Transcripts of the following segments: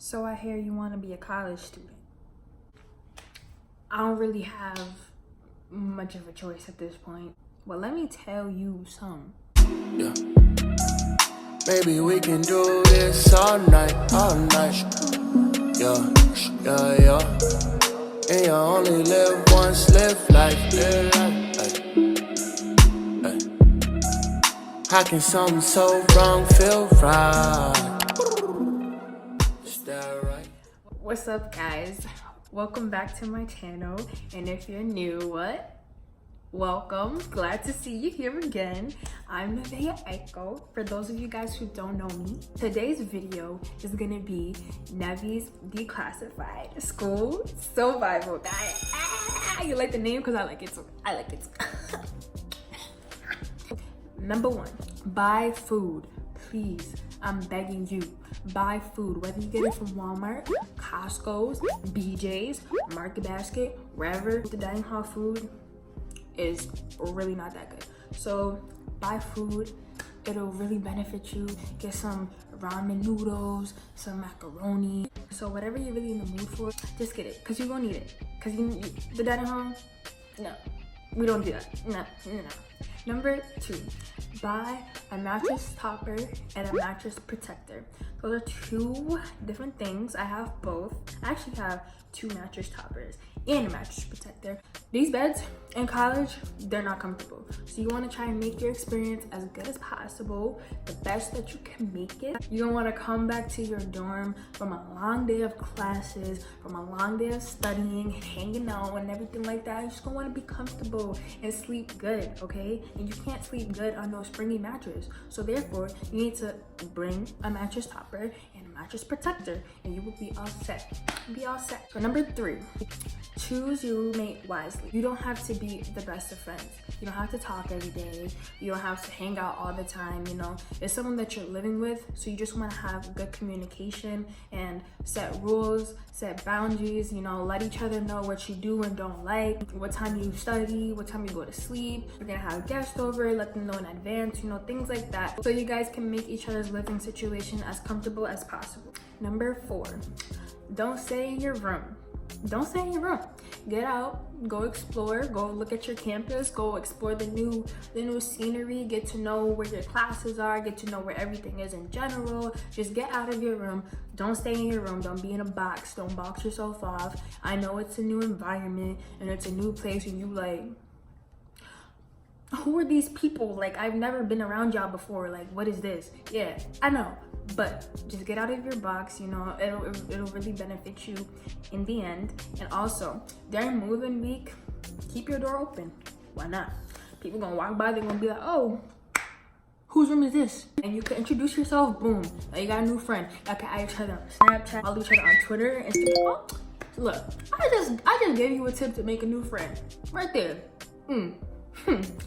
So I hear you want to be a college student. I don't really have much of a choice at this point. Well, let me tell you something. Yeah. Maybe we can do this all night, all night. Yeah, yeah, yeah. And you only live once, live life, live life. Ay. How can something so wrong feel right? Is that right? What's up, guys? Welcome back to my channel. And if you're new, welcome. Glad to see you here again. I'm NEVI'S. For those of you guys who don't know me, today's video is gonna be NEVI'S Declassified. School Survival Guide. You like the name? Because I like it too. I like it too. Number one, buy food. Please, I'm begging you. Buy food, whether you get it from Walmart, Costco's, BJ's, Market Basket, wherever. The dining hall food is really not that good. So buy food, it'll really benefit you. Get some ramen noodles, some macaroni. So whatever you're really in the mood for, just get it, because you're gonna need it. Because the dining hall, no, we don't do that. No. Number two, buy a mattress topper and a mattress protector. Those are two different things. I have both. I actually have two mattress toppers and a mattress protector. These beds in college, they're not comfortable. So you want to try and make your experience as good as possible, the best that you can make it. You don't want to come back to your dorm from a long day of classes, from a long day of studying, hanging out and everything like that. You're just gonna want to be comfortable and sleep good, okay? And you can't sleep good on no springy mattress. So therefore, you need to bring a mattress topper and a mattress protector, and you will be all set. Be all set. So number three, choose your roommate wisely. You don't have to be the best of friends. You don't have to talk every day. You don't have to hang out all the time, you know. It's someone that you're living with, so you just want to have good communication and set rules, set boundaries, you know, let each other know what you do and don't like, what time you study, what time you go to sleep. You're gonna have guests over, let them know in advance, you know, things like that. So you guys can make each other's living situation as comfortable as possible. Number four, don't stay in your room. Don't stay in your room. Get out, go explore, go look at your campus, go explore the new scenery, get to know where your classes are, get to know where everything is in general. Just get out of your room. Don't stay in your room. Don't be in a box. Don't box yourself off. I know it's a new environment and it's a new place and you like, who are these people? Like, I've never been around y'all before. Like, what is this? Yeah, I know. But just get out of your box, you know, it'll really benefit you in the end. And also, during moving week, keep your door open. Why not? People gonna walk by, they're gonna be like, oh, whose room is this? And you can introduce yourself, boom. Now you got a new friend. Y'all can add each other on Snapchat, follow each other on Twitter, Instagram. Oh, look, I just gave you a tip to make a new friend. Right there.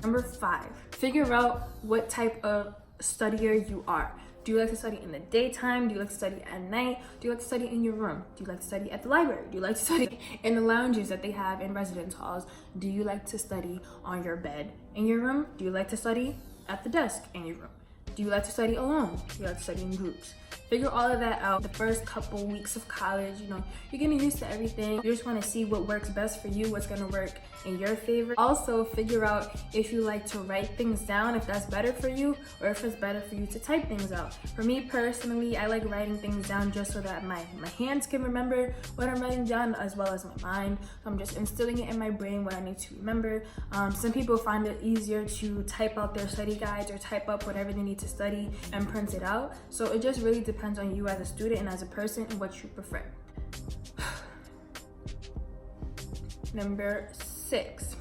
Number five, figure out what type of studier you are. Do you like to study in the daytime? Do you like to study at night? Do you like to study in your room? Do you like to study at the library? Do you like to study in the lounges that they have in residence halls? Do you like to study on your bed in your room? Do you like to study at the desk in your room? Do you like to study alone? Do you like to study in groups? Figure all of that out the first couple weeks of college. You know, you're getting used to everything. You just want to see what works best for you, what's going to work in your favor. Also, figure out if you like to write things down, if that's better for you, or if it's better for you to type things out. For me personally, I like writing things down just so that my hands can remember what I'm writing down as well as my mind. So I'm just instilling it in my brain what I need to remember. Some people find it easier to type out their study guides or type up whatever they need to study and print it out. So it just really depends on you as a student and as a person and what you prefer. Number six,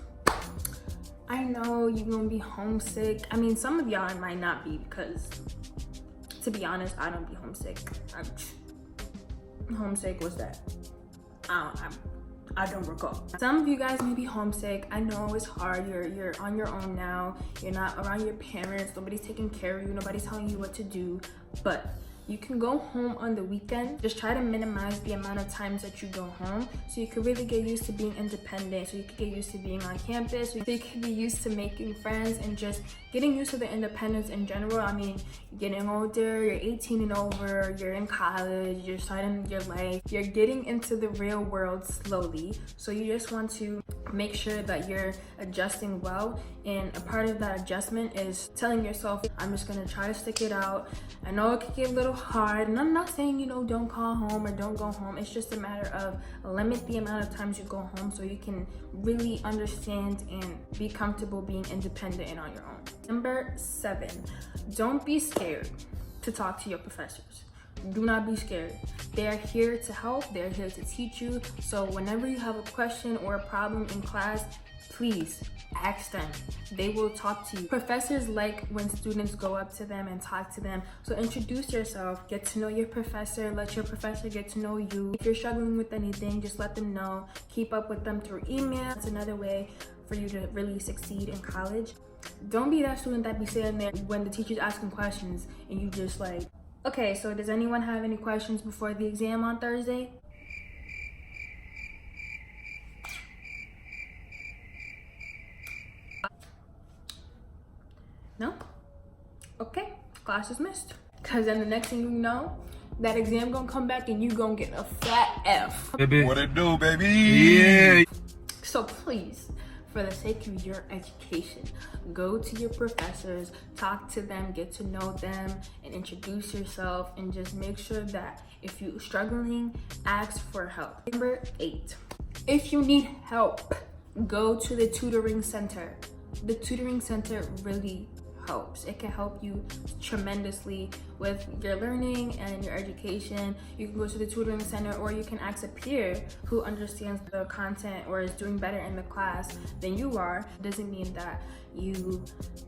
I know you're gonna be homesick. I mean, some of y'all might not be, because to be honest, I don't be homesick. Homesick, what's that? I don't recall. Some of you guys may be homesick. I know it's hard. You're on your own now. You're not around your parents. Nobody's taking care of you. Nobody's telling you what to do. But You can go home on the weekend. Just try to minimize the amount of times that you go home so you can really get used to being independent, so you can get used to being on campus, so you can be used to making friends and just getting used to the independence in general. I mean, you're getting older, you're 18 and over, you're in college, you're starting your life, you're getting into the real world slowly. So you just want to make sure that you're adjusting well, and a part of that adjustment is telling yourself, I'm just gonna try to stick it out. I know it could get a little hard, and I'm not saying, you know, don't call home or don't go home. It's just a matter of limit the amount of times you go home so you can really understand and be comfortable being independent and on your own. Number 7, don't be scared to talk to your professors. Do not be scared. They're here to help, they're here to teach you. So whenever you have a question or a problem in class, please ask them. They will talk to you. Professors like when students go up to them and talk to them. So introduce yourself, get to know your professor, let your professor get to know you. If you're struggling with anything, just let them know. Keep up with them through email. It's another way for you to really succeed in college. Don't be that student that be sitting there when the teacher's asking questions and you just like, okay, so does anyone have any questions before the exam on Thursday? No? Okay, class is missed. Cause then the next thing you know, that exam gonna come back and you gonna get a fat F. Baby. What it do, baby? Yeah. So please, for the sake of your education, go to your professors, talk to them, get to know them, and introduce yourself, and just make sure that if you're struggling, ask for help. Number 8, if you need help, go to the tutoring center. The tutoring center really helps. It can help you tremendously with your learning and your education. You can go to the tutoring center, or you can ask a peer who understands the content or is doing better in the class than you are. It doesn't mean that you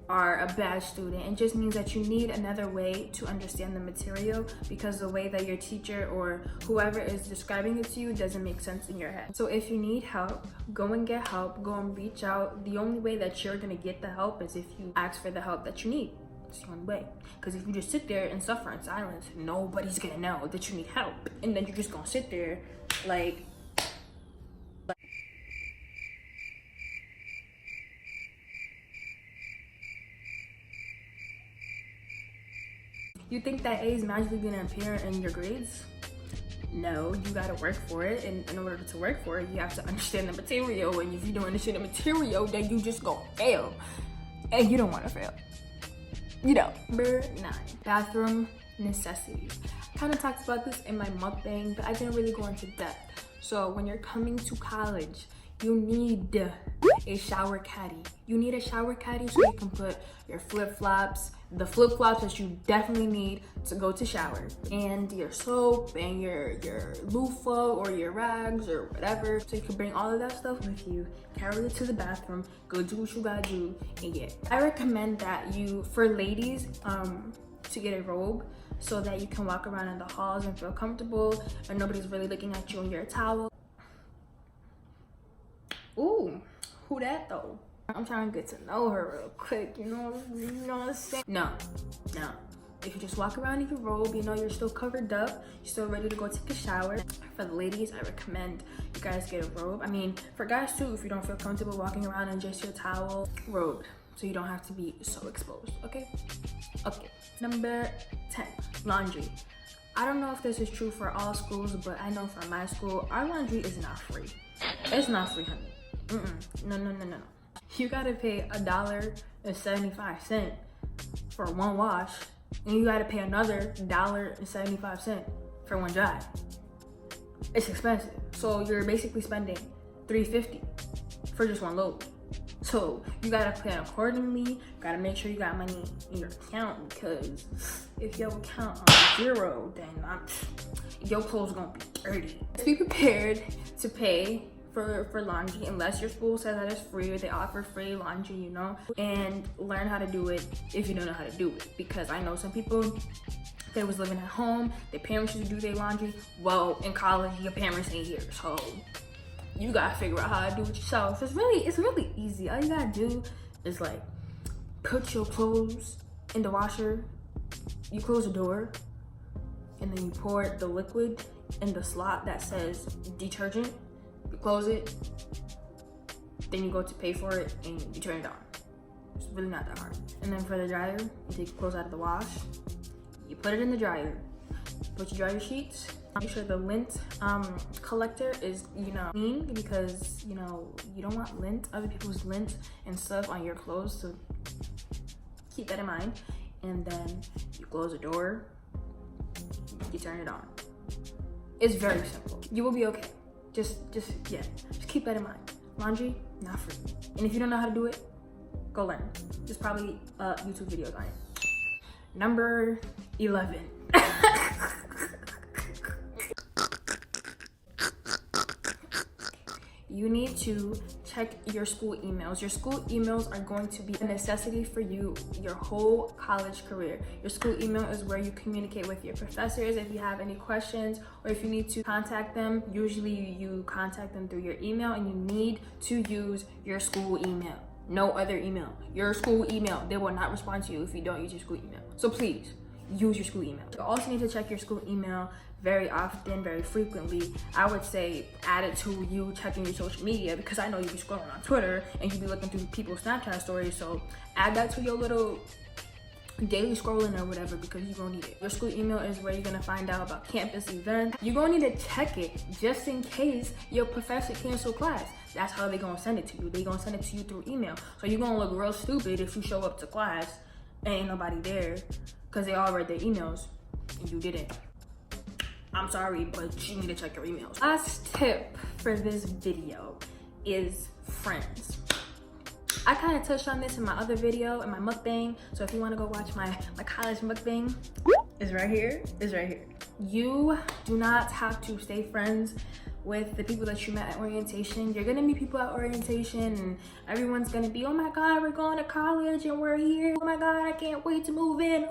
are a bad student. It just means that you need another way to understand the material, because the way that your teacher or whoever is describing it to you doesn't make sense in your head. So if you need help, go and get help, go and reach out. The only way that you're gonna get the help is if you ask for the help that you need. It's the only way. Because if you just sit there and suffer in silence, nobody's gonna know that you need help. And then you're just gonna sit there like you think that A is magically gonna appear in your grades? No, you gotta work for it, and in order to work for it, you have to understand the material, and if you don't understand the material, then you just go fail, and you don't wanna fail. You know. Number 9, bathroom necessities. I kind of talked about this in my mukbang, but I didn't really go into depth. So when you're coming to college, you need a shower caddy. You need a shower caddy so you can put your flip-flops, the flip-flops that you definitely need to go to shower, and your soap and your loofah or your rags or whatever. So you can bring all of that stuff with you, carry it to the bathroom, go do what you gotta do, and yeah. I recommend that you, for ladies, to get a robe so that you can walk around in the halls and feel comfortable and nobody's really looking at you in your towel. Ooh, who that though? I'm trying to get to know her real quick, you know what I'm saying? No. If you just walk around in your robe, you know you're still covered up, you're still ready to go take a shower. For the ladies, I recommend you guys get a robe. I mean, for guys too, if you don't feel comfortable walking around in just your towel, robe, so you don't have to be so exposed, okay? Okay, number 10, laundry. I don't know if this is true for all schools, but I know for my school, our laundry is not free. It's not free, honey. No. You gotta pay $1.75 for one wash, and you gotta pay another $1.75 for one dry. It's expensive. So you're basically spending $3.50 for just one load. So you gotta plan accordingly. Gotta make sure you got money in your account, because if your account on 0, then your clothes gonna be dirty. Be prepared to pay for laundry, unless your school says that it's free or they offer free laundry, you know, and learn how to do it if you don't know how to do it. Because I know some people, they was living at home, their parents used to do their laundry. Well, in college, your parents ain't here, so you gotta figure out how to do it yourself. It's really easy. All you gotta do is like put your clothes in the washer, you close the door, and then you pour the liquid in the slot that says detergent. You close it, then you go to pay for it and you turn it on. It's really not that hard. And then for the dryer, you take your clothes out of the wash, you put it in the dryer, put your dryer sheets. Make sure the lint collector is, clean, because, you don't want lint, other people's lint and stuff on your clothes, so keep that in mind. And then you close the door, you turn it on. It's very simple. You will be okay. Just keep that in mind. Laundry, not free. And if you don't know how to do it, go learn. There's probably YouTube videos on it. Number 11. You need to check your school emails. Your school emails are going to be a necessity for you your whole college career. Your school email is where you communicate with your professors if you have any questions, or if you need to contact them. Usually you contact them through your email, and you need to use your school email. No other email. Your school email. They will not respond to you if you don't use your school email. So please, use your school email. You also need to check your school email very often, very frequently. I would say add it to you checking your social media, because I know you be scrolling on Twitter and you be looking through people's Snapchat stories. So add that to your little daily scrolling or whatever, because you're gonna need it. Your school email is where you're gonna find out about campus events. You're gonna need to check it just in case your professor cancel class. That's how they gonna send it to you. They gonna send it to you through email. So you're gonna look real stupid if you show up to class and ain't nobody there, because they all read their emails and you didn't. I'm sorry, but you need to check your emails. Last tip for this video is friends. I kind of touched on this in my other video, in my mukbang. So if you want to go watch my college mukbang, it's right here. It's right here. You do not have to stay friends with the people that you met at orientation. You're gonna meet people at orientation and everyone's gonna be, oh my God, we're going to college and we're here. Oh my God, I can't wait to move in.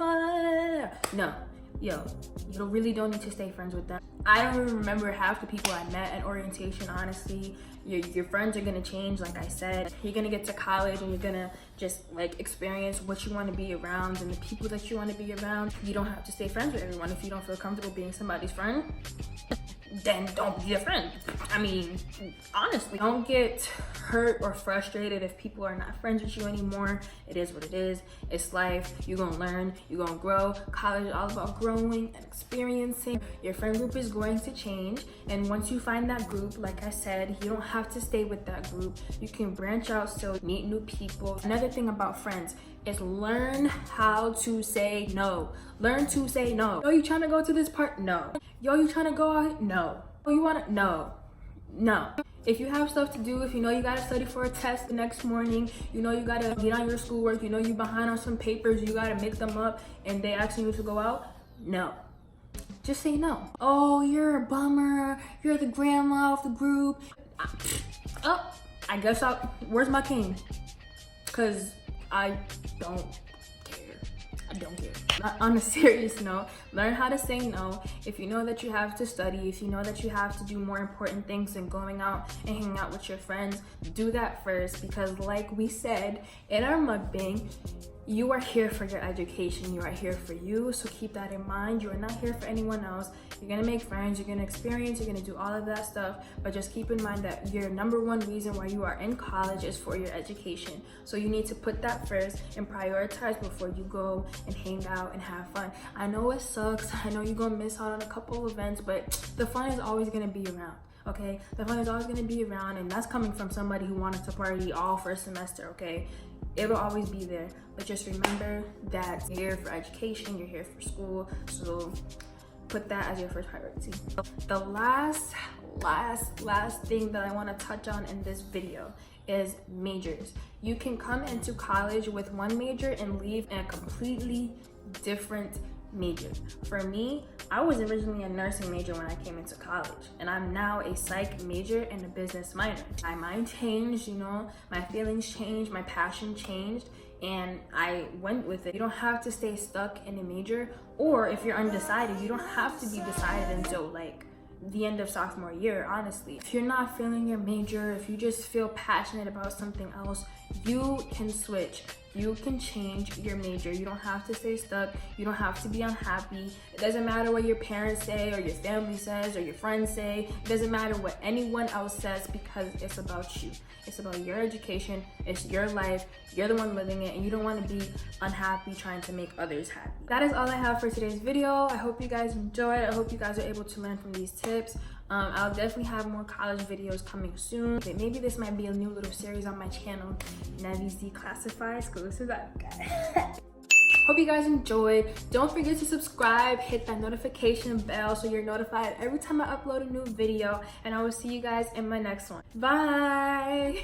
No, you really don't need to stay friends with them. I don't even remember half the people I met at orientation, honestly. Your friends are gonna change, like I said. You're gonna get to college and you're gonna just experience what you wanna be around and the people that you wanna be around. You don't have to stay friends with everyone. If you don't feel comfortable being somebody's friend, then don't be a friend. I mean, honestly, don't get hurt or frustrated if people are not friends with you anymore. It is what it is. It's life. You're gonna learn, you're gonna grow. College is all about growing and experiencing. Your friend group is going to change, and once you find that group, like I said, you don't have to stay with that group. You can branch out, still meet new people. Another thing about friends is learn how to say no. Learn to say no. Yo, you trying to go to this part? No. Yo, you trying to go out? No. Oh, you wanna? No. No. If you have stuff to do, if you know you gotta study for a test the next morning, you know you gotta get on your schoolwork, you know you behind on some papers, you gotta make them up, and they asking you to go out, no. Just say no. Oh, you're a bummer. You're the grandma of the group. Oh, I guess where's my cane? Cause I don't care. I don't care. On a serious note, learn how to say no. If you know that you have to study, if you know that you have to do more important things than going out and hanging out with your friends, do that first, because like we said in our mukbang, you are here for your education. You are here for you, so keep that in mind. You are not here for anyone else. You're gonna make friends, you're gonna experience, you're gonna do all of that stuff, but just keep in mind that your number one reason why you are in college is for your education. So you need to put that first and prioritize before you go and hang out and have fun. I know it sucks. I know you're gonna miss out on a couple of events, but the fun is always gonna be around. Okay, the fun is always gonna be around, and that's coming from somebody who wanted to party all first semester. Okay, it'll always be there, but just remember that you're here for education, you're here for school, so put that as your first priority. The last thing that I want to touch on in this video is majors. You can come into college with one major and leave in a completely different major. For me, I was originally a nursing major when I came into college, and I'm now a psych major and a business minor. My mind changed, my feelings changed, my passion changed, and I went with it. You don't have to stay stuck in a major, or if you're undecided, you don't have to be decided until the end of sophomore year, honestly. If you're not feeling your major, if you just feel passionate about something else, you can switch You can change your major. You don't have to stay stuck. You don't have to be unhappy. It doesn't matter what your parents say or your family says or your friends say. It doesn't matter what anyone else says, because it's about you. It's about your education. It's your life. You're the one living it, and you don't want to be unhappy trying to make others happy. That is all I have for today's video. I hope you guys enjoyed. I hope you guys are able to learn from these tips. I'll definitely have more college videos coming soon. Maybe this might be a new little series on my channel, NEVI'S Declassified, exclusive. Hope you guys enjoyed. Don't forget to subscribe, hit that notification bell so you're notified every time I upload a new video, and I will see you guys in my next one. Bye.